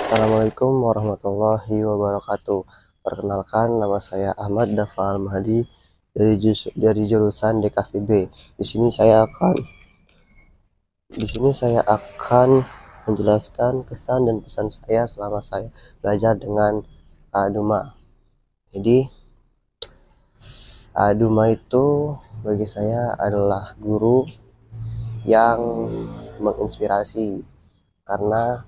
Assalamualaikum warahmatullahi wabarakatuh. Perkenalkan, nama saya Ahmad Dafal Mahdi dari jurusan DKVB. Di sini saya akan menjelaskan kesan dan pesan saya selama saya belajar dengan Duma. Jadi, Duma itu bagi saya adalah guru yang menginspirasi karena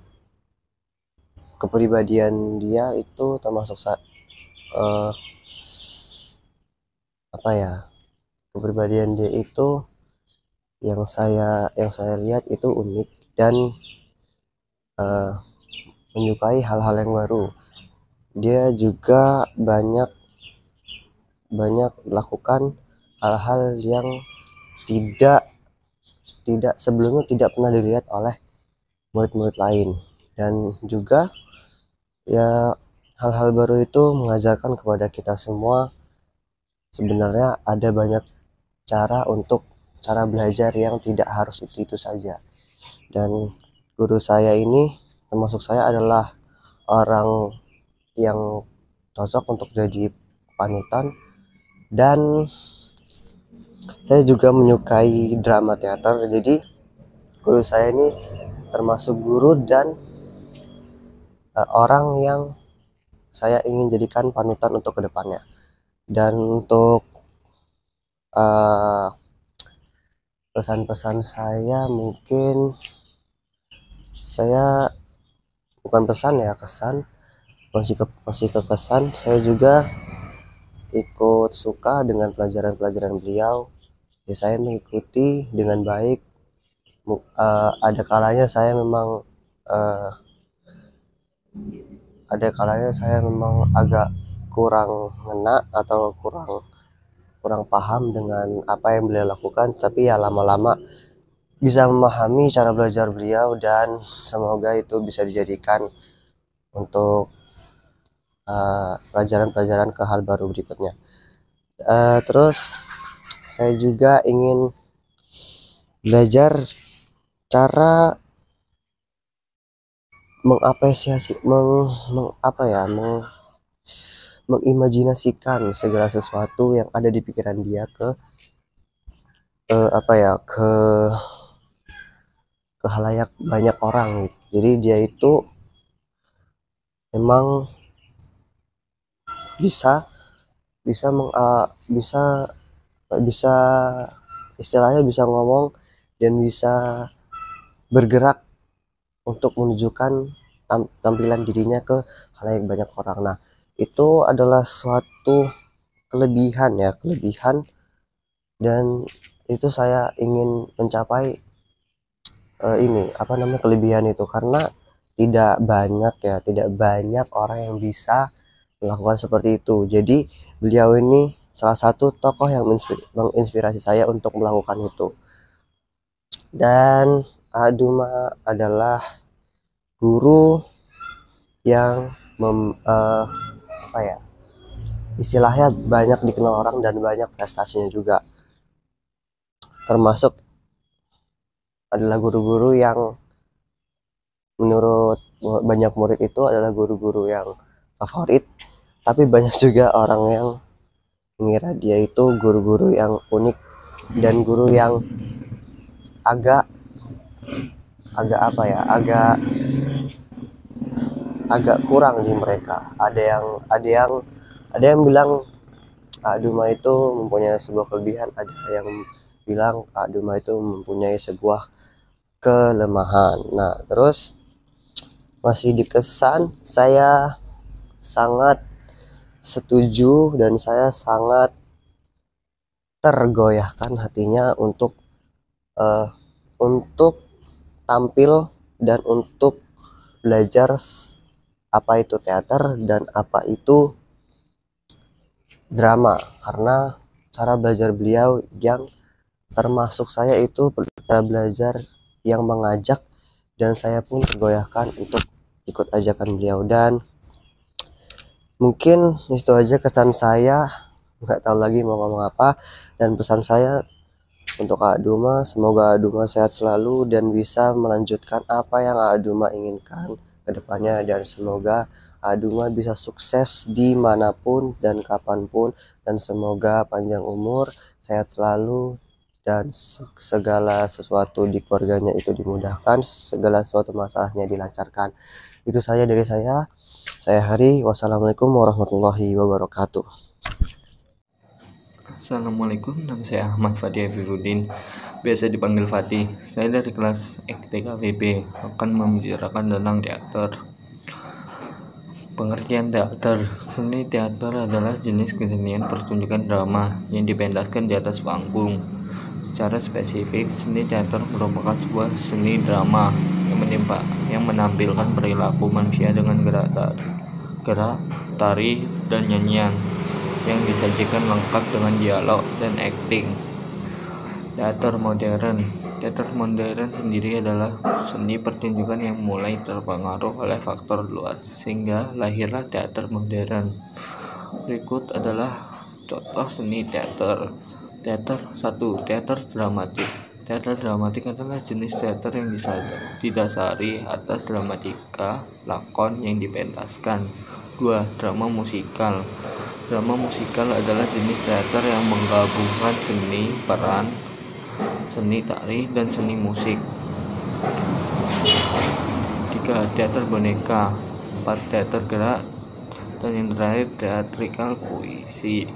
kepribadian dia itu termasuk uh, apa ya kepribadian dia itu yang saya lihat itu unik dan uh, menyukai hal-hal yang baru. Dia juga banyak banyak melakukan hal-hal yang tidak tidak sebelumnya tidak pernah dilihat oleh murid-murid lain, dan juga ya hal-hal baru itu mengajarkan kepada kita semua sebenarnya ada banyak cara belajar yang tidak harus itu saja. Dan guru saya ini termasuk saya adalah orang yang cocok untuk jadi panutan, dan saya juga menyukai drama teater. Jadi guru saya ini termasuk guru dan orang yang saya ingin jadikan panutan untuk kedepannya. Dan untuk uh, pesan-pesan saya, mungkin saya bukan pesan ya, kesan, masih ke kesan. Saya juga ikut suka dengan pelajaran-pelajaran beliau. Ya, saya mengikuti dengan baik. Ada kalanya saya memang uh, agak kurang ngena atau kurang kurang paham dengan apa yang beliau lakukan, tapi ya lama-lama bisa memahami cara belajar beliau, dan semoga itu bisa dijadikan untuk pelajaran-pelajaran ke hal baru berikutnya. Terus saya juga ingin belajar cara mengapresiasi mengimajinasikan segala sesuatu yang ada di pikiran dia ke halayak banyak orang gitu. Jadi dia itu memang bisa bisa meng, uh, bisa bisa istilahnya bisa ngomong dan bisa bergerak untuk menunjukkan tampilan dirinya ke halayak banyak orang. Nah, itu adalah suatu kelebihan, dan itu saya ingin mencapai kelebihan itu, karena tidak banyak orang yang bisa melakukan seperti itu. Jadi beliau ini salah satu tokoh yang menginspirasi saya untuk melakukan itu. Dan Duma adalah guru yang istilahnya banyak dikenal orang dan banyak prestasinya juga. Termasuk adalah guru-guru yang menurut banyak murid itu adalah guru-guru yang favorit, tapi banyak juga orang yang mengira dia itu guru-guru yang unik dan guru yang agak agak apa ya agak agak kurang di mereka. Ada yang bilang Duma itu mempunyai sebuah kelebihan, ada yang bilang Duma itu mempunyai sebuah kelemahan. Nah, terus masih dikesan, saya sangat setuju dan saya sangat tergoyahkan hatinya untuk tampil dan untuk belajar apa itu teater dan apa itu drama, karena cara belajar beliau yang termasuk saya itu cara belajar yang mengajak, dan saya pun tergoyahkan untuk ikut ajakan beliau. Dan mungkin itu aja kesan saya, nggak tahu lagi mau ngomong apa. Dan pesan saya untuk Duma, semoga Duma sehat selalu dan bisa melanjutkan apa yang Duma inginkan kedepannya, dan semoga Aduma bisa sukses dimanapun dan kapanpun, dan semoga panjang umur, sehat selalu, dan segala sesuatu di keluarganya itu dimudahkan, segala sesuatu masalahnya dilancarkan. Itu saja dari saya. Saya Hari. Wassalamualaikum warahmatullahi wabarakatuh. Assalamualaikum, nama saya Ahmad Fatih Afiruddin, biasa dipanggil Fatih. Saya dari kelas TKVP akan membicarakan tentang teater. Pengertian teater. Seni teater adalah jenis kesenian pertunjukan drama yang dipentaskan di atas panggung. Secara spesifik, seni teater merupakan sebuah seni drama yang menampilkan perilaku manusia dengan gerak, tari, dan nyanyian yang disajikan lengkap dengan dialog dan akting. Teater modern sendiri adalah seni pertunjukan yang mulai terpengaruh oleh faktor luar, sehingga lahirlah teater modern. Berikut adalah contoh seni teater. Teater 1. Teater dramatik. Teater dramatik adalah jenis teater yang didasari atas dramatika lakon yang dipentaskan. 2. Drama musikal. Drama musikal adalah jenis teater yang menggabungkan seni peran, seni tari, dan seni musik. 3. Teater boneka. 4. Teater gerak. Dan yang terakhir, teatrikal puisi.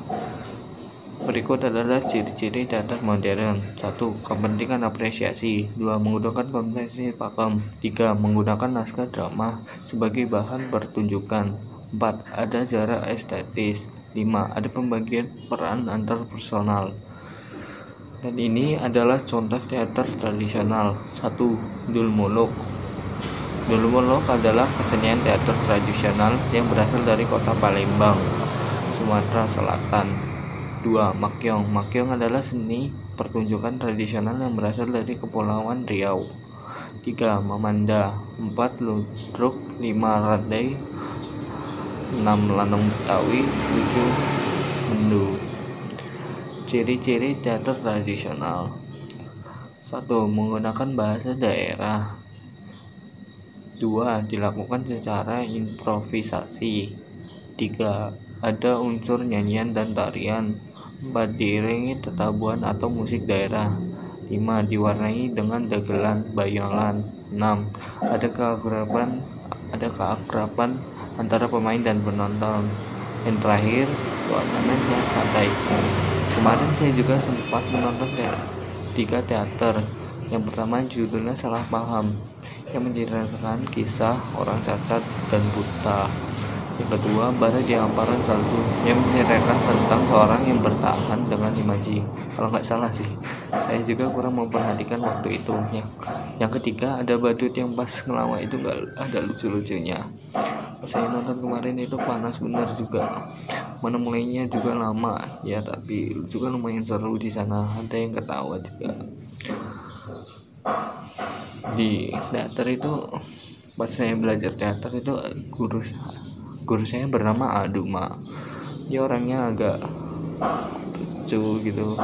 Berikut adalah ciri-ciri teater modern. 1. Kepentingan apresiasi. 2. Menggunakan konvensi pakem. 3. Menggunakan naskah drama sebagai bahan pertunjukan. 4. Ada jarak estetis. 5. Ada pembagian peran antar personal. Dan ini adalah contoh teater tradisional. 1. Dulmuluk. Dulmuluk adalah kesenian teater tradisional yang berasal dari kota Palembang, Sumatera Selatan. 2. Makyong. Makyong adalah seni pertunjukan tradisional yang berasal dari Kepulauan Riau. 3. Mamanda. 4. Ludruk. 5. Radai. 6. Lanung Betawi. 7. Mendu. Ciri-ciri teater tradisional. 1. Menggunakan bahasa daerah. 2. Dilakukan secara improvisasi. 3. Ada unsur nyanyian dan tarian. 4. Diiringi tetabuhan atau musik daerah. 5. Diwarnai dengan dagelan bayolan. 6. Ada keakraban antara pemain dan penonton. Yang terakhir, suasana santai. Kemarin saya juga sempat menonton 3 teater. Yang pertama judulnya Salah Paham, yang menceritakan kisah orang cacat dan buta. Yang kedua, Bara di Hamparan Salju, yang menceritakan tentang seorang yang bertahan dengan imaji. Kalau nggak salah sih, saya juga kurang memperhatikan waktu itu. Yang ketiga, ada Badut yang pas ngelawak itu nggak ada lucu-lucunya. Saya nonton kemarin itu panas benar juga. Mana mulainya juga lama ya, tapi juga lumayan seru di sana. Ada yang ketawa juga. Di teater itu, pas saya belajar teater itu, guru saya bernama Aduma. Dia orangnya agak lucu gitu,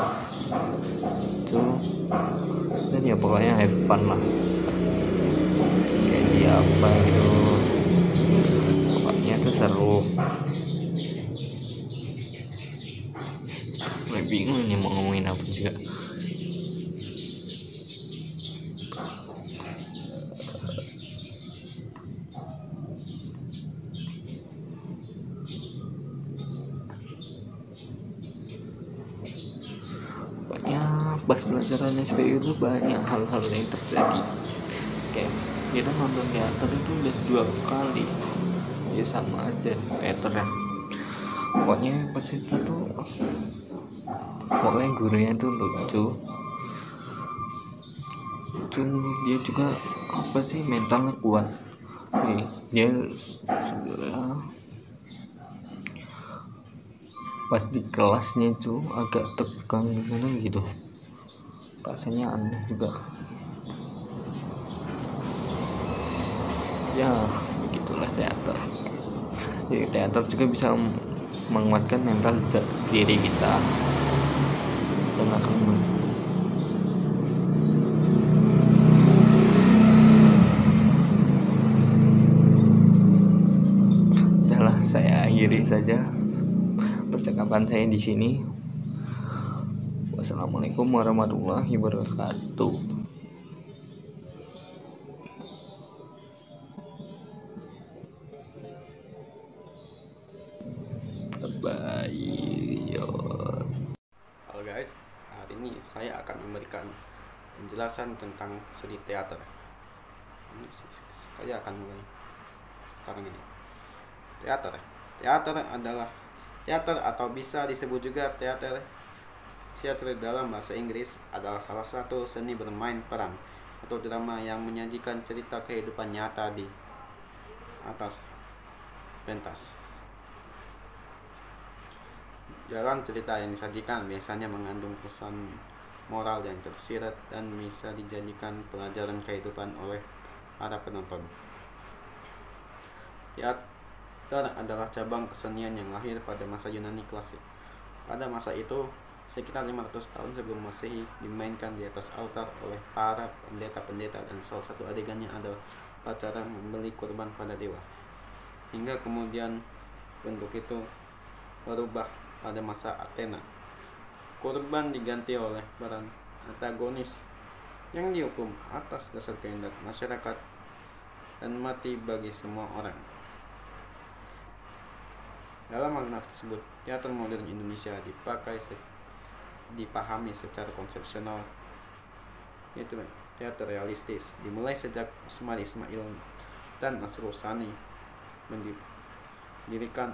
dan ya pokoknya have fun lah, kayak dia apa gitu, pokoknya tuh seru. Gue bingung nih mau ngomongin apa juga. Pas pelajaran SPU itu banyak hal-hal yang terjadi. Kayak kita nonton teater itu udah 2 kali ya, sama aja teaternya. Pokoknya pas itu tuh, pokoknya gurunya tuh lucu. Dia juga apa sih, mentalnya kuat. Dia pas di kelasnya itu agak tegang gitu, rasanya aneh juga ya. Begitulah teater. Jadi teater juga bisa menguatkan mental diri kita dan akan mengakhiri saja percakapan saya di sini. Wassalamualaikum warahmatullahi wabarakatuh. Bye. Halo guys, hari ini saya akan memberikan penjelasan tentang seni teater. Saya akan mulai sekarang ini. Teater adalah teater atau bisa disebut juga teater dalam bahasa Inggris adalah salah satu seni bermain peran atau drama yang menyajikan cerita kehidupan nyata di atas pentas. Jalan cerita yang disajikan biasanya mengandung pesan moral yang tersirat dan bisa dijadikan pelajaran kehidupan oleh para penonton. Teater adalah cabang kesenian yang lahir pada masa Yunani klasik. Pada masa itu, sekitar 500 tahun sebelum Masehi, dimainkan di atas altar oleh para pendeta-pendeta dan salah satu adegannya adalah upacara membeli kurban pada dewa. Hingga kemudian bentuk itu berubah pada masa Athena. Kurban diganti oleh peran antagonis yang dihukum atas dasar kehendak masyarakat dan mati bagi semua orang. Dalam makna tersebut, teater modern Indonesia dipahami secara konsepsional, yaitu teater realistis, dimulai sejak Usman Ismail dan Nasrul Sani mendirikan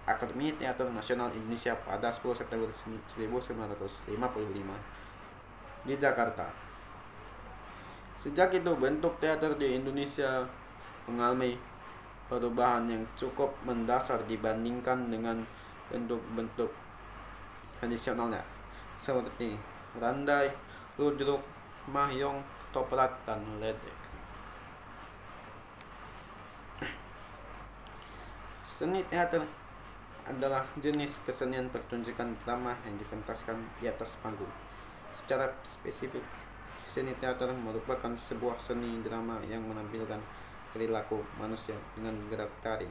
Akademi Teater Nasional Indonesia pada 10 September 1955 di Jakarta. Sejak itu, bentuk teater di Indonesia mengalami perubahan yang cukup mendasar dibandingkan dengan bentuk-bentuk tradisionalnya seperti randai, ludruk, mahyong, ketoprak, dan ledek. Seni teater adalah jenis kesenian pertunjukan drama yang dipentaskan di atas panggung. Secara spesifik, seni teater merupakan sebuah seni drama yang menampilkan perilaku manusia dengan gerak tari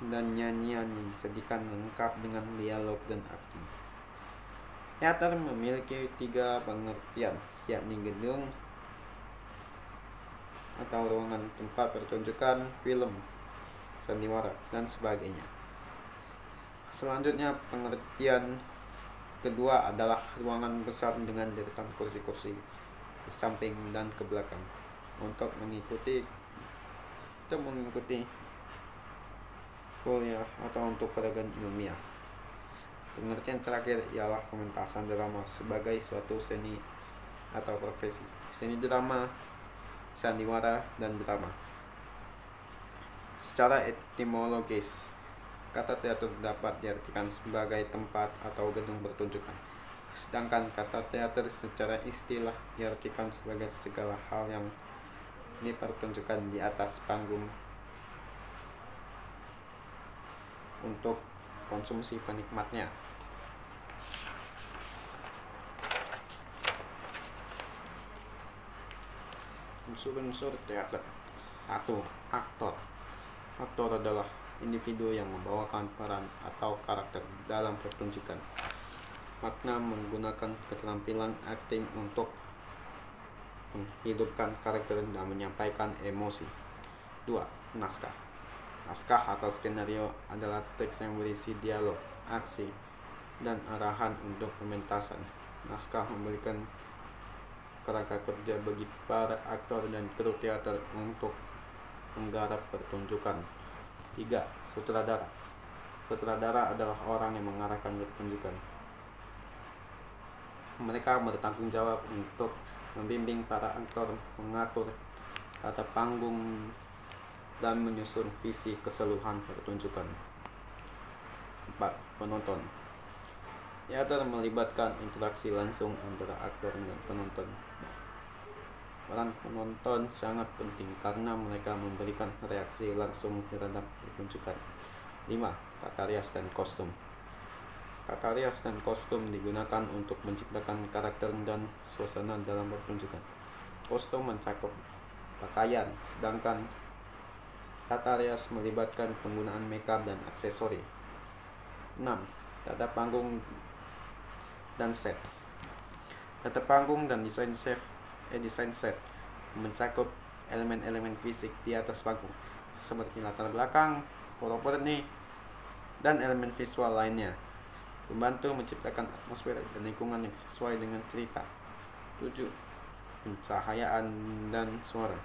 dan nyanyian yang disajikan lengkap dengan dialog dan akting. Teater memiliki 3 pengertian, yakni gedung atau ruangan tempat pertunjukan film, sandiwara, dan sebagainya. Selanjutnya, pengertian kedua adalah ruangan besar dengan deretan kursi-kursi ke samping dan ke belakang untuk mengikuti kuliah atau untuk peragaan ilmiah. Pengertian terakhir ialah pementasan drama sebagai suatu seni atau profesi. Seni drama, sandiwara, dan drama. Secara etimologis, kata teater dapat diartikan sebagai tempat atau gedung pertunjukan. Sedangkan kata teater secara istilah diartikan sebagai segala hal yang dipertunjukkan di atas panggung untuk konsumsi penikmatnya. Unsur-unsur teater. 1. Aktor. Aktor adalah individu yang membawakan peran atau karakter dalam pertunjukan. Makna menggunakan keterampilan akting untuk menghidupkan karakter dan menyampaikan emosi. 2. Naskah. Naskah atau skenario adalah teks yang berisi dialog, aksi, dan arahan untuk pementasan. Naskah memberikan kerangka kerja bagi para aktor dan kru teater untuk menggarap pertunjukan. 3. Sutradara. Sutradara adalah orang yang mengarahkan pertunjukan. Mereka bertanggung jawab untuk membimbing para aktor, mengatur tata panggung, dan menyusun visi keseluruhan pertunjukan. 4. Penonton. Teater melibatkan interaksi langsung antara aktor dan penonton. Peran penonton sangat penting karena mereka memberikan reaksi langsung terhadap pertunjukan. 5. Tata rias dan kostum. Tata rias dan kostum digunakan untuk menciptakan karakter dan suasana dalam pertunjukan. Kostum mencakup pakaian, sedangkan Tata rias melibatkan penggunaan makeup dan aksesori. 6. Tata panggung dan set. Tata panggung dan desain set mencakup elemen-elemen fisik di atas panggung seperti latar belakang, properti, dan elemen visual lainnya, membantu menciptakan atmosfer dan lingkungan yang sesuai dengan cerita. 7. Pencahayaan dan suara.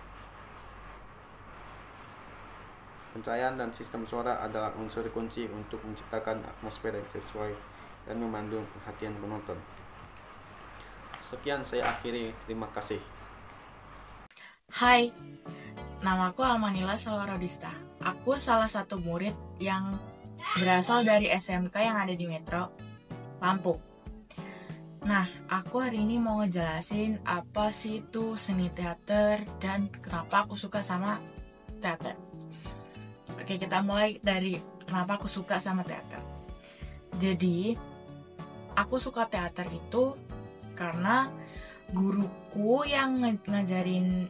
Pencahayaan dan sistem suara adalah unsur kunci untuk menciptakan atmosfer yang sesuai dan memandu perhatian penonton. Sekian saya akhiri, terima kasih. Hai, namaku Almanila Salwarodista. Aku salah satu murid yang berasal dari SMK yang ada di Metro, Lampung. Nah, aku hari ini mau ngejelasin apa sih itu seni teater dan kenapa aku suka sama teater. Oke, kita mulai dari kenapa aku suka sama teater. Jadi, aku suka teater itu karena guruku yang ngajarin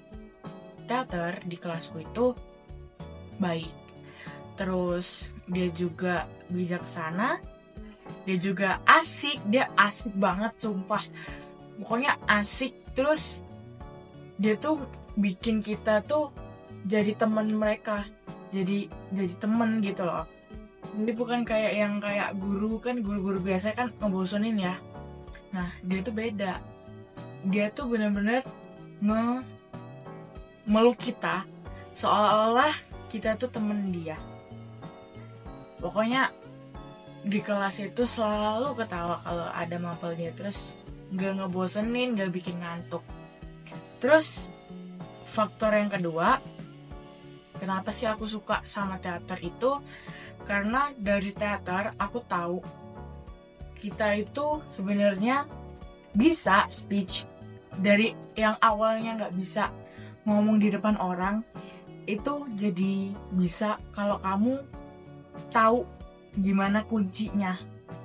teater di kelasku itu baik. Terus dia juga bijaksana, dia juga asik, dia asik banget sumpah. Pokoknya asik. Terus dia tuh bikin kita tuh jadi teman mereka. Jadi temen gitu loh. Jadi bukan kayak guru kan, guru-guru biasa kan ngebosenin ya. Nah, dia tuh beda. Dia tuh bener-bener meluk kita seolah-olah kita tuh temen dia. Pokoknya di kelas itu selalu ketawa kalau ada mapel dia, terus gak ngebosenin, gak bikin ngantuk. Terus faktor yang kedua, kenapa sih aku suka sama teater itu? Karena dari teater aku tahu kita itu sebenarnya bisa speech. Dari yang awalnya nggak bisa ngomong di depan orang, itu jadi bisa kalau kamu tahu gimana kuncinya.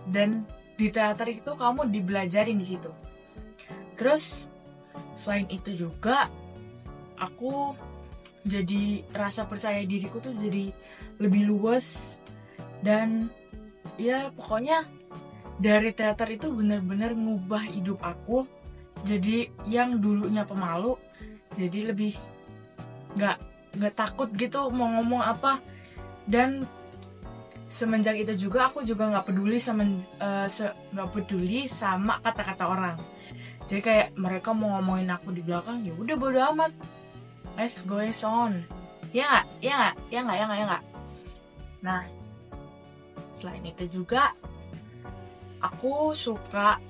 Dan di teater itu kamu dibelajarin di situ. Terus selain itu juga aku jadi rasa percaya diriku tuh jadi lebih luas. Dan ya pokoknya dari teater itu benar-benar ngubah hidup aku. Jadi yang dulunya pemalu jadi lebih nggak takut gitu mau ngomong apa. Dan semenjak itu juga aku juga nggak peduli sama kata-kata orang. Jadi kayak mereka mau ngomongin aku di belakang, ya udah bodo amat, life goes on. Ya nggak. Nah, selain itu juga aku suka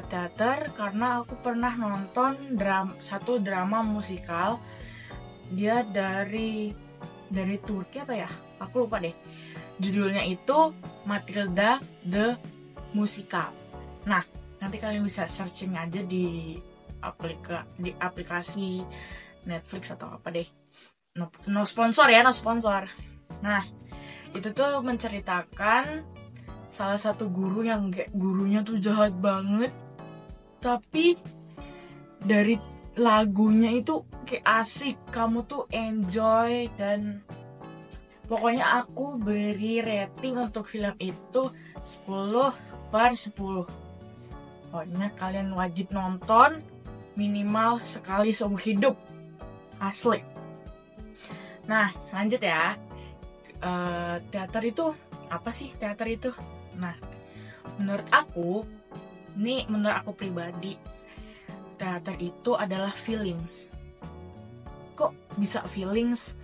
teater karena aku pernah nonton satu drama musikal. Dia dari Turki apa ya? Aku lupa deh. Judulnya itu Matilda the Musical. Nah, nanti kalian bisa searching aja di aplikasi Netflix atau apa deh. No sponsor ya, no sponsor. Nah, itu tuh menceritakan salah satu guru yang gurunya tuh jahat banget, tapi dari lagunya itu kayak asik, kamu tuh enjoy. Dan pokoknya aku beri rating untuk film itu 10/10. Pokoknya kalian wajib nonton minimal sekali seumur hidup, asli. Nah, lanjut ya. Teater itu apa sih teater itu? Nah, menurut aku pribadi, teater itu adalah feelings. Kok bisa feelings?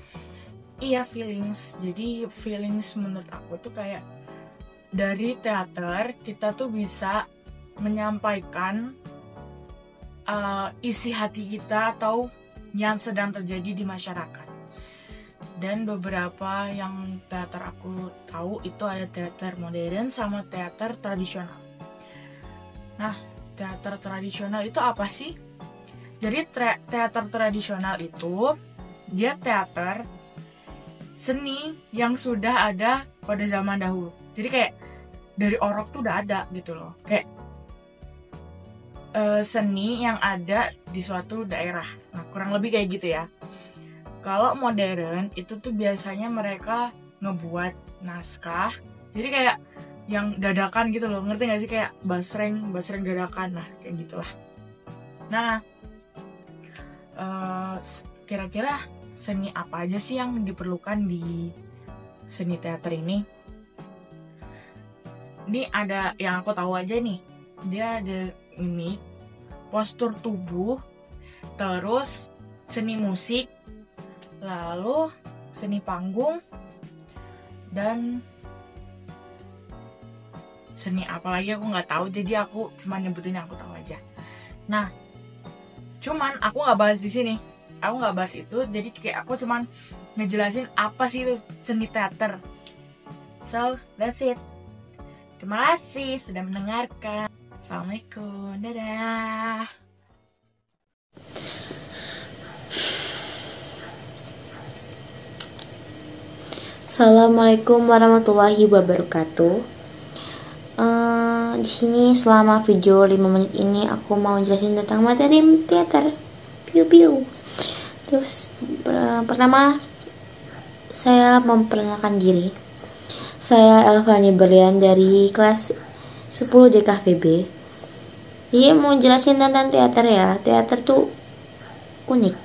Iya, feelings. Jadi feelings menurut aku tuh kayak dari teater kita tuh bisa menyampaikan isi hati kita atau yang sedang terjadi di masyarakat. Dan beberapa yang teater aku tahu itu ada teater modern sama teater tradisional. Nah, teater tradisional itu apa sih? Jadi teater tradisional itu dia teater seni yang sudah ada pada zaman dahulu. Jadi kayak dari orok tuh udah ada gitu loh. Kayak seni yang ada di suatu daerah. Nah, kurang lebih kayak gitu ya. Kalau modern itu tuh biasanya mereka ngebuat naskah, jadi kayak yang dadakan gitu loh, ngerti gak sih, kayak basreng dadakan, nah kayak gitulah. Nah, kira-kira seni apa aja sih yang diperlukan di seni teater ini? Ini ada yang aku tahu aja nih, dia ada mimik, postur tubuh, terus seni musik, lalu seni panggung, dan seni apa lagi aku nggak tahu, jadi aku cuma nyebutin yang aku tahu aja. Nah, cuman aku nggak bahas di sini, aku nggak bahas itu, jadi kayak aku cuman ngejelasin apa sih itu seni teater. So that's it. Terima kasih sudah mendengarkan. Assalamualaikum, dadah. Assalamualaikum warahmatullahi wabarakatuh. Di sini selama video 5 menit ini aku mau jelasin tentang materi teater. Piu. Terus pertama saya memperkenalkan diri. Saya Elvani Berlian dari kelas 10 DKVB. Jadi mau jelasin tentang teater ya. Teater tuh unik.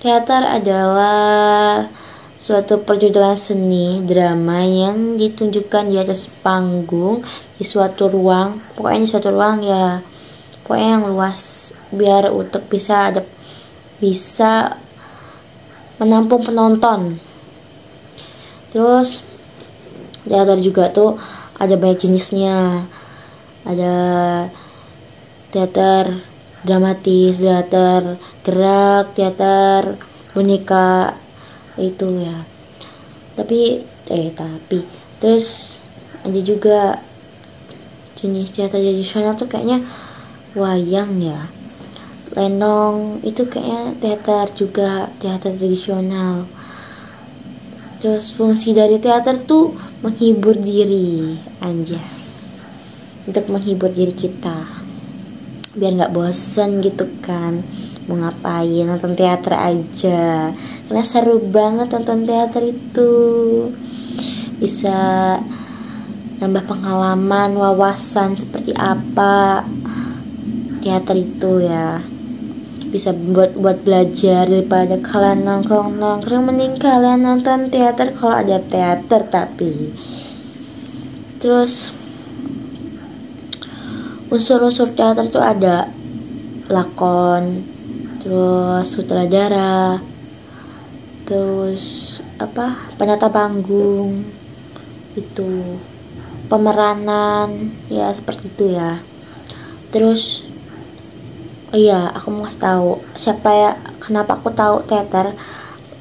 Teater adalah suatu pertunjukan seni drama yang ditunjukkan di atas panggung di suatu ruang, pokoknya di suatu ruang ya, pokoknya yang luas biar untuk bisa menampung penonton. Terus teater juga tuh ada banyak jenisnya, ada teater dramatis, teater gerak, teater boneka itu ya. Tapi terus ada juga jenis teater tradisional tuh kayaknya wayang ya, lenong itu kayaknya teater juga, teater tradisional. Terus fungsi dari teater tuh menghibur diri aja, untuk menghibur diri kita biar nggak bosan gitu kan, mau ngapain, nonton teater aja, karena seru banget nonton teater itu, bisa nambah pengalaman, wawasan seperti apa teater itu ya, bisa buat belajar daripada kalian nongkrong mending kalian nonton teater kalau ada teater. Tapi terus unsur-unsur teater itu ada lakon, terus sutradara, terus penata panggung, itu pemeranan ya, seperti itu ya. Terus aku mau kasih tahu kenapa aku tahu teater.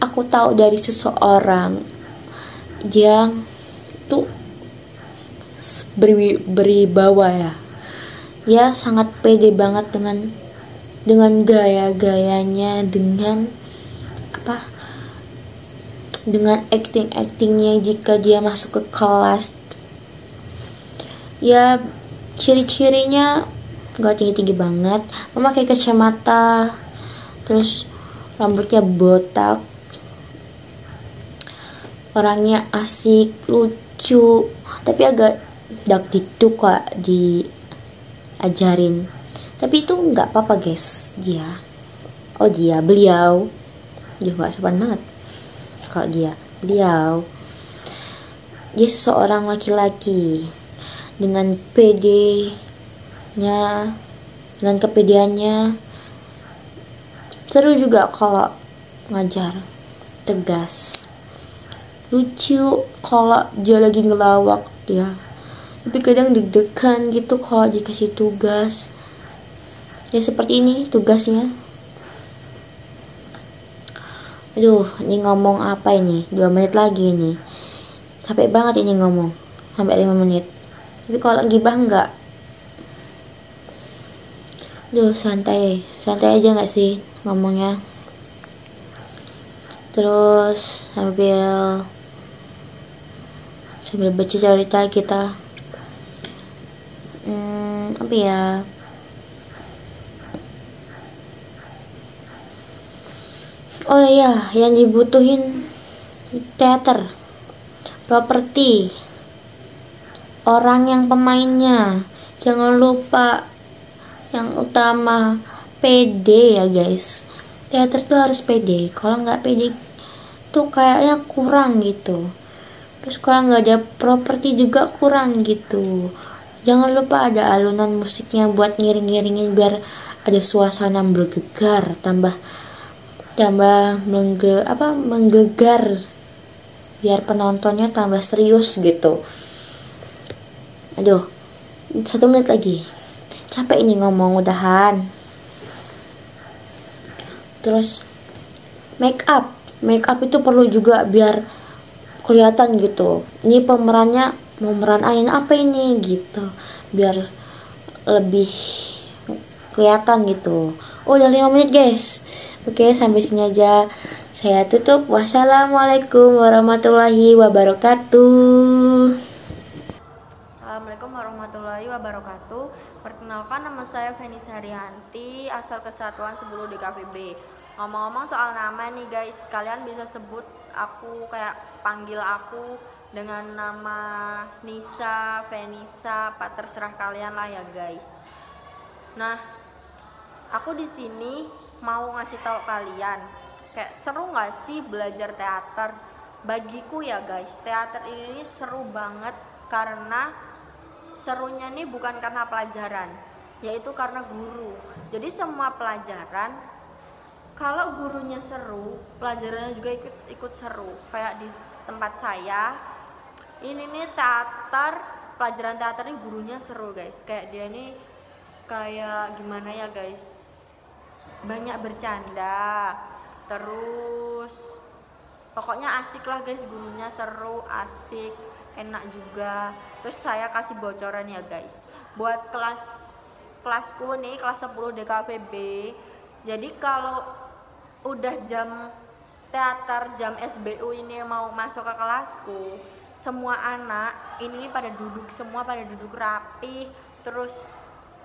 Aku tahu dari seseorang yang tuh beribawa ya. Dia sangat pede banget dengan gaya-gayanya, dengan actingnya jika dia masuk ke kelas. Ya, ciri-cirinya gak tinggi-tinggi banget, memakai kacamata, terus rambutnya botak, orangnya asik, lucu, tapi agak dakdikduk kok diajarin. Tapi itu nggak apa-apa guys, beliau juga sopan banget. Kalau beliau seseorang laki-laki dengan dengan kepedeannya. Seru juga kalau ngajar, tegas, lucu kalau dia lagi ngelawak ya, tapi kadang deg-degan gitu kalau dikasih tugas ya, seperti ini tugasnya. Aduh, ini ngomong apa ini, 2 menit lagi nih, capek banget ini ngomong sampai 5 menit. Tapi kalau gibah enggak, santai aja nggak sih ngomongnya. Terus sambil bercerita kita Oh iya, yang dibutuhin teater, properti, orang yang pemainnya, jangan lupa yang utama PD ya guys. Teater tuh harus PD, kalau nggak PD tuh kayaknya kurang gitu. Terus kalau nggak ada properti juga kurang gitu. Jangan lupa ada alunan musiknya buat ngiring-ngiringin biar ada suasana bergegar, tambah menggegar, biar penontonnya tambah serius gitu. Aduh, 1 menit lagi, capek ini ngomong, udahan. Terus make up itu perlu juga biar kelihatan gitu, ini pemerannya mau meranin apa ini gitu, biar lebih kelihatan gitu. Oh, udah 5 menit guys. Oke, sampai sini aja saya tutup. Wassalamualaikum warahmatullahi wabarakatuh. Assalamualaikum warahmatullahi wabarakatuh. Perkenalkan, nama saya Fenisa Rianti, asal Kesatuan 10 DKVB. Ngomong-ngomong soal nama nih guys, kalian bisa sebut aku, kayak panggil aku dengan nama Nisa, Fenisa, apa terserah kalian lah ya guys. Nah, aku di sini mau ngasih tahu kalian, kayak seru nggak sih belajar teater? Bagiku ya guys, teater ini seru banget karena serunya nih bukan karena pelajaran, yaitu karena guru. Jadi semua pelajaran, kalau gurunya seru, pelajarannya juga ikut seru. Kayak di tempat saya, ini nih teater, pelajaran teater ini gurunya seru guys. Kayak dia nih kayak gimana ya guys, banyak bercanda, terus pokoknya asik lah guys, gurunya seru, asik, enak juga. Terus saya kasih bocoran ya guys, buat kelasku nih, kelas 10 DKVB. Jadi kalau udah jam teater, jam SBU ini mau masuk ke kelasku, semua anak ini pada duduk, semua pada duduk rapi, terus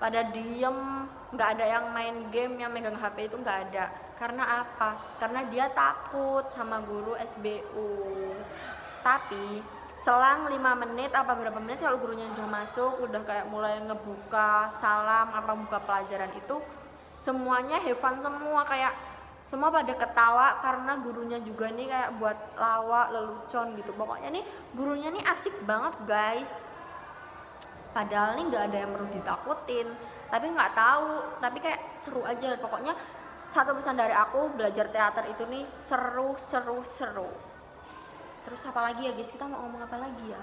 pada diem, nggak ada yang main game, yang megang HP itu nggak ada. Karena apa? Karena dia takut sama guru SBU. Tapi selang 5 menit apa berapa menit, kalau gurunya udah masuk, udah kayak mulai ngebuka salam apa buka pelajaran itu, semuanya have fun semua, kayak semua pada ketawa karena gurunya juga nih kayak buat lawak, lelucon gitu. Pokoknya nih gurunya nih asik banget guys. Padahal nih nggak ada yang perlu ditakutin, tapi nggak tahu, tapi kayak seru aja. Pokoknya satu pesan dari aku, belajar teater itu nih seru. Terus apa lagi ya guys, kita mau ngomong apa lagi ya?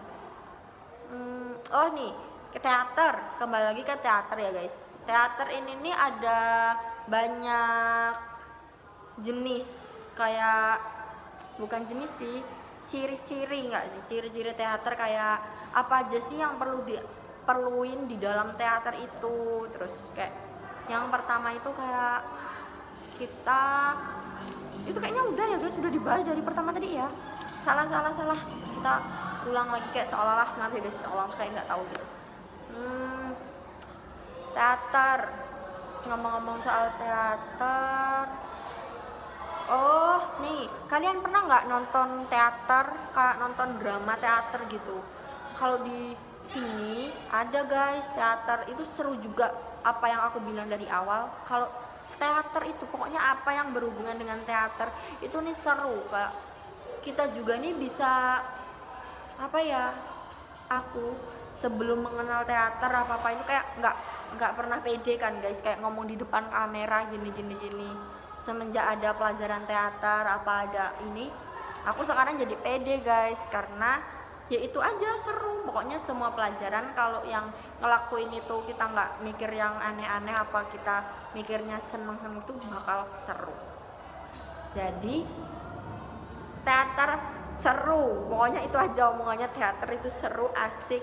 Oh nih, ke teater, kembali lagi ke teater ya guys. Teater ini nih ada banyak jenis, kayak bukan jenis sih, ciri-ciri nggak sih, ciri-ciri teater kayak apa aja sih yang diperluin di dalam teater itu. Terus kayak yang pertama itu kayak kita itu kayaknya udah ya guys, udah dibahas dari pertama tadi ya. Salah, kita ulang lagi kayak seolah-olah, maaf ya guys, seolah kayak nggak tahu gitu. Teater, ngomong-ngomong soal teater, oh nih, kalian pernah nggak nonton teater, kayak nonton drama teater gitu? Kalau di sini ada guys, teater itu seru juga. Apa yang aku bilang dari awal, kalau teater itu pokoknya apa yang berhubungan dengan teater itu nih seru. Kayak kita juga nih bisa, apa ya, aku sebelum mengenal teater apa itu kayak nggak pernah pede kan guys, kayak ngomong di depan kamera gini. Semenjak ada pelajaran teater apa ada ini, aku sekarang jadi pede guys, karena ya itu aja seru. Pokoknya semua pelajaran kalau yang ngelakuin itu kita nggak mikir yang aneh-aneh, apa kita mikirnya seneng-seneng, itu bakal seru. Jadi teater seru, pokoknya itu aja omongannya, teater itu seru, asik,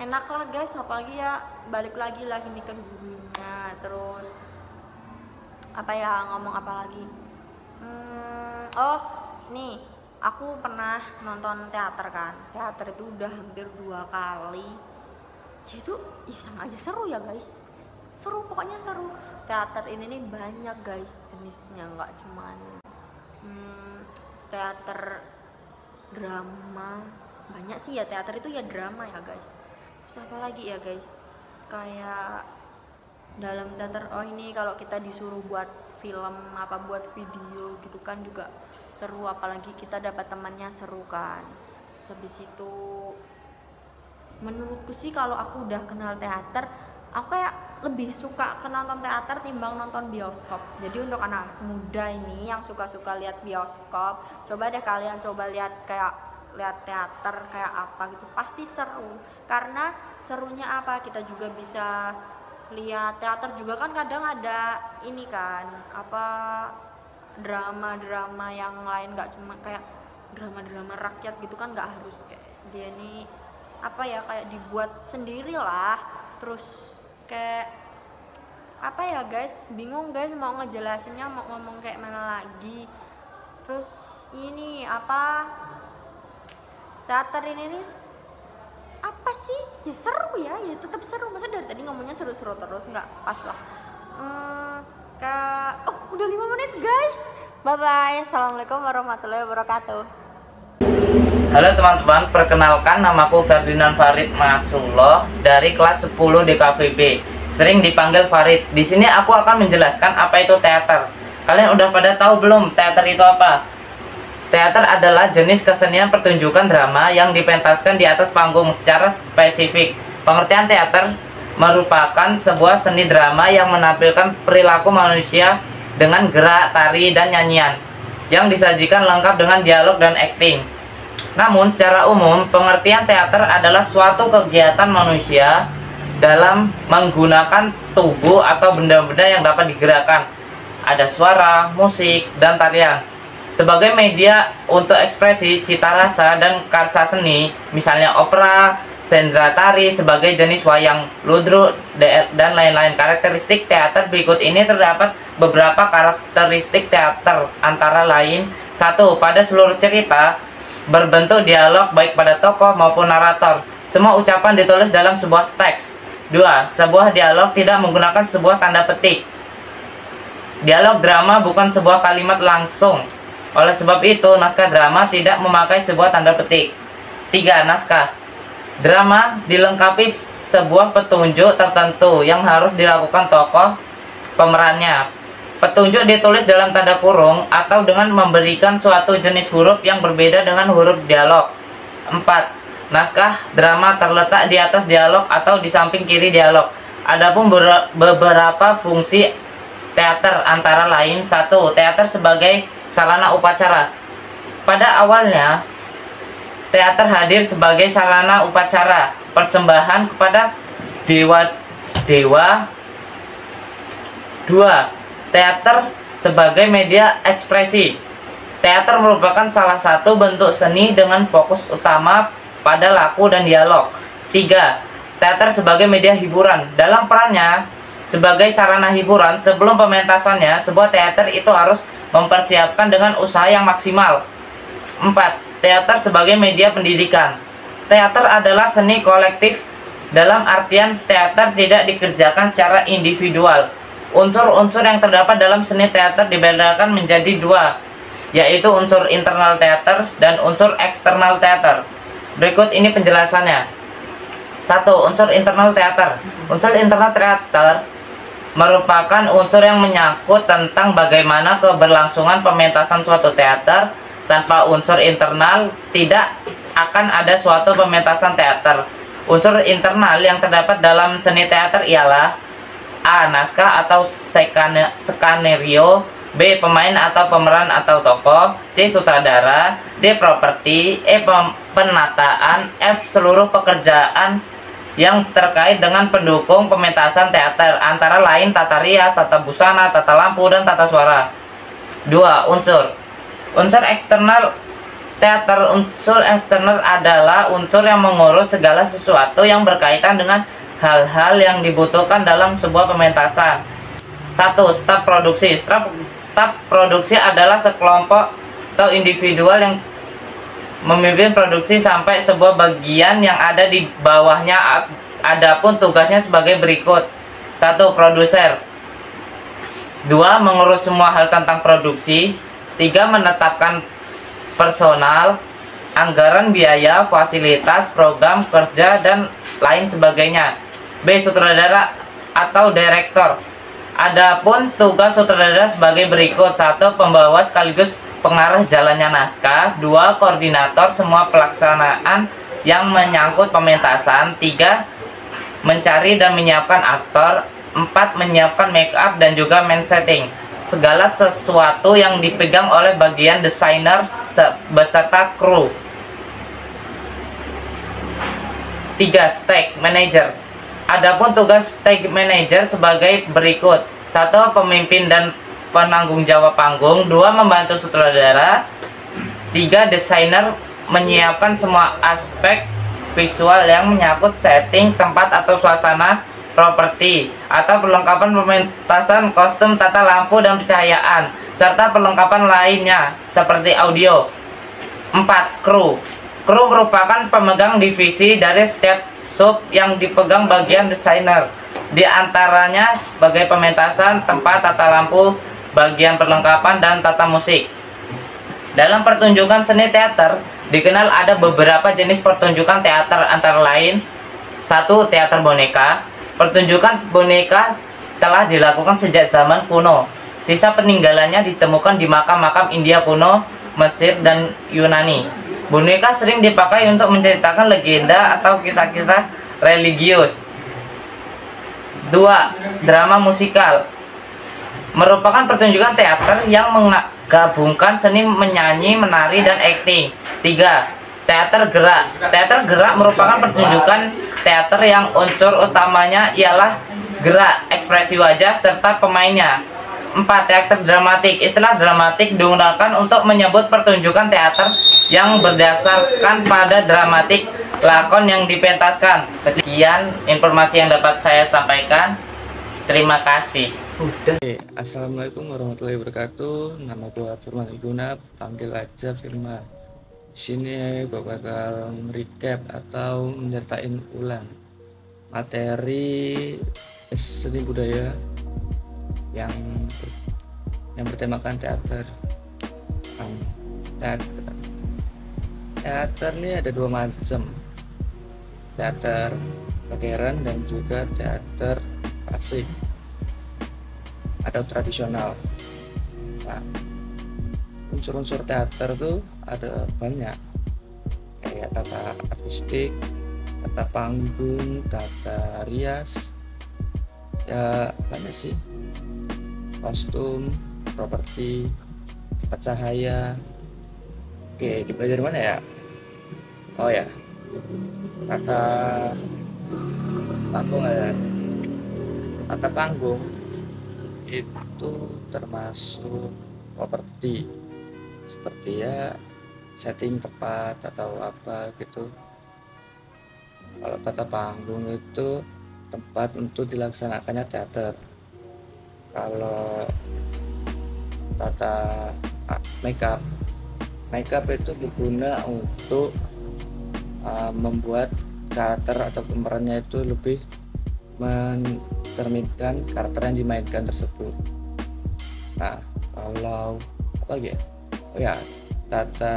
enak lah guys. Apalagi ya balik lagi nih ke gurunya. Terus apa ya, ngomong apa lagi, oh nih, aku pernah nonton teater kan. Teater itu udah hampir 2 kali ya, itu ya sama aja seru ya guys, seru, pokoknya seru. Teater ini nih banyak guys jenisnya, nggak cuman teater drama, banyak sih ya, teater itu ya drama ya guys. Terus apa lagi ya guys, kayak dalam teater, oh ini kalau kita disuruh buat film apa buat video gitu kan juga seru, apalagi kita dapat temannya seru kan. Habis itu menurutku sih kalau aku udah kenal teater, aku kayak lebih suka ke nonton teater timbang nonton bioskop. Jadi untuk anak muda ini yang suka-suka lihat bioskop, coba deh kalian coba lihat teater kayak apa gitu, pasti seru. Karena serunya apa, kita juga bisa lihat teater juga kan kadang ada ini kan apa drama-drama yang lain, nggak cuma kayak drama-drama rakyat gitu kan, nggak harus kayak dia nih apa ya, kayak dibuat sendiri lah. Terus kayak apa ya guys, bingung guys mau ngejelasinnya, mau ngomong kayak mana lagi. Terus ini apa, teater ini nih apa sih ya, seru ya tetap seru. Masa dari tadi ngomongnya seru-seru terus, nggak pas lah. Udah 5 menit guys, bye bye, assalamualaikum warahmatullahi wabarakatuh. Halo teman-teman, perkenalkan namaku Ferdinand Farid Maksullah dari kelas 10 DKVB. Sering dipanggil Farid. Di sini aku akan menjelaskan apa itu teater. Kalian udah pada tahu belum teater itu apa? Teater adalah jenis kesenian pertunjukan drama yang dipentaskan di atas panggung secara spesifik. Pengertian teater merupakan sebuah seni drama yang menampilkan perilaku manusia dengan gerak, tari, dan nyanyian yang disajikan lengkap dengan dialog dan akting. Namun, secara umum, pengertian teater adalah suatu kegiatan manusia dalam menggunakan tubuh atau benda-benda yang dapat digerakkan. Ada suara, musik, dan tarian. Sebagai media untuk ekspresi, cita rasa, dan karsa seni, misalnya opera, sendera tari, sebagai jenis wayang, ludruk, dan lain-lain. Karakteristik teater berikut ini terdapat beberapa karakteristik teater, antara lain: 1. Pada seluruh cerita berbentuk dialog baik pada tokoh maupun narator. Semua ucapan ditulis dalam sebuah teks. 2. Sebuah dialog tidak menggunakan sebuah tanda petik. Dialog drama bukan sebuah kalimat langsung. Oleh sebab itu, naskah drama tidak memakai sebuah tanda petik. 3. Naskah drama dilengkapi sebuah petunjuk tertentu yang harus dilakukan tokoh pemerannya. Petunjuk ditulis dalam tanda kurung atau dengan memberikan suatu jenis huruf yang berbeda dengan huruf dialog. 4. Naskah drama terletak di atas dialog atau di samping kiri dialog. Adapun beberapa fungsi teater antara lain: 1. Teater sebagai sarana upacara. Pada awalnya, teater hadir sebagai sarana upacara persembahan kepada dewa-dewa. 2. Teater sebagai media ekspresi. Teater merupakan salah satu bentuk seni dengan fokus utama pada laku dan dialog. 3. Teater sebagai media hiburan. Dalam perannya sebagai sarana hiburan, sebelum pementasannya, sebuah teater itu harus mempersiapkan dengan usaha yang maksimal. 4. Teater sebagai media pendidikan. Teater adalah seni kolektif, dalam artian teater tidak dikerjakan secara individual. Unsur-unsur yang terdapat dalam seni teater dibedakan menjadi 2, yaitu unsur internal teater dan unsur eksternal teater. Berikut ini penjelasannya. 1. Unsur internal teater. Unsur internal teater merupakan unsur yang menyangkut tentang bagaimana keberlangsungan pementasan suatu teater. Tanpa unsur internal, tidak akan ada suatu pementasan teater. Unsur internal yang terdapat dalam seni teater ialah: A. Naskah atau skenario. B. Pemain atau pemeran atau tokoh. C. Sutradara. D. Properti. E. Penataan. F. Seluruh pekerjaan yang terkait dengan pendukung pementasan teater, antara lain tata rias, tata busana, tata lampu, dan tata suara. 2. Unsur eksternal teater. Unsur eksternal adalah unsur yang mengurus segala sesuatu yang berkaitan dengan hal-hal yang dibutuhkan dalam sebuah pementasan. 1. Staf produksi. Staf produksi adalah sekelompok atau individual yang memimpin produksi sampai sebuah bagian yang ada di bawahnya. Adapun tugasnya sebagai berikut: 1. Produser. 2. Mengurus semua hal tentang produksi. 3. Menetapkan personal, anggaran biaya, fasilitas, program kerja, dan lain sebagainya. B. Sutradara atau direktor. Adapun tugas sutradara sebagai berikut: 1. Pembawa sekaligus pengarah jalannya naskah. 2. Koordinator semua pelaksanaan yang menyangkut pementasan. 3. Mencari dan menyiapkan aktor. 4. Menyiapkan make up dan juga main setting. Segala sesuatu yang dipegang oleh bagian desainer beserta kru. 3. Stage manager. Adapun tugas stage manager sebagai berikut: 1. Pemimpin dan penanggung jawab panggung. 2. Membantu sutradara. 3. Desainer menyiapkan semua aspek visual yang menyangkut setting, tempat atau suasana, properti, atau perlengkapan pementasan, kostum, tata lampu dan pencahayaan, serta perlengkapan lainnya seperti audio. 4. Kru. Kru merupakan pemegang divisi dari setiap sub yang dipegang bagian desainer, di antaranya sebagai pementasan, tempat, tata lampu, bagian perlengkapan, dan tata musik. Dalam pertunjukan seni teater, dikenal ada beberapa jenis pertunjukan teater, antara lain: 1. Teater boneka. Pertunjukan boneka telah dilakukan sejak zaman kuno. Sisa peninggalannya ditemukan di makam-makam India kuno, Mesir, dan Yunani. Boneka sering dipakai untuk menceritakan legenda atau kisah-kisah religius. 2. Drama musikal. Merupakan pertunjukan teater yang menggabungkan seni menyanyi, menari, dan akting. 3. Teater gerak. Teater gerak merupakan pertunjukan teater yang unsur utamanya ialah gerak, ekspresi wajah, serta pemainnya. 4. Teater dramatik. Istilah dramatik digunakan untuk menyebut pertunjukan teater yang berdasarkan pada dramatik lakon yang dipentaskan. Sekian informasi yang dapat saya sampaikan. Terima kasih. Assalamualaikum warahmatullahi wabarakatuh. Nama gua Firman Iguna, panggil aja Firman. Di sini gua bakal recap atau menyertain ulang materi seni budaya yang bertemakan teater. Teater ini ada dua macam, teater modern dan juga teater klasik atau tradisional. Nah, unsur-unsur teater tuh ada banyak, kayak tata artistik, tata panggung, tata rias, ya banyak sih, kostum, properti, tata cahaya. Oke, dimulai dari mana ya? Oh ya, tata panggung ya. Tata panggung itu termasuk properti, seperti ya setting tempat atau apa gitu. Kalau tata panggung itu tempat untuk dilaksanakannya teater. Kalau tata makeup itu berguna untuk membuat karakter atau pemerannya itu lebih mencerminkan karakter yang dimainkan tersebut. Nah, kalau apa lagi ya? Oh ya, tata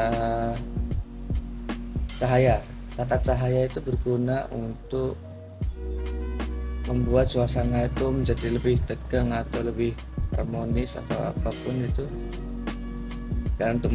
cahaya itu berguna untuk membuat suasana itu menjadi lebih tegang atau lebih harmonis atau apapun itu, dan untuk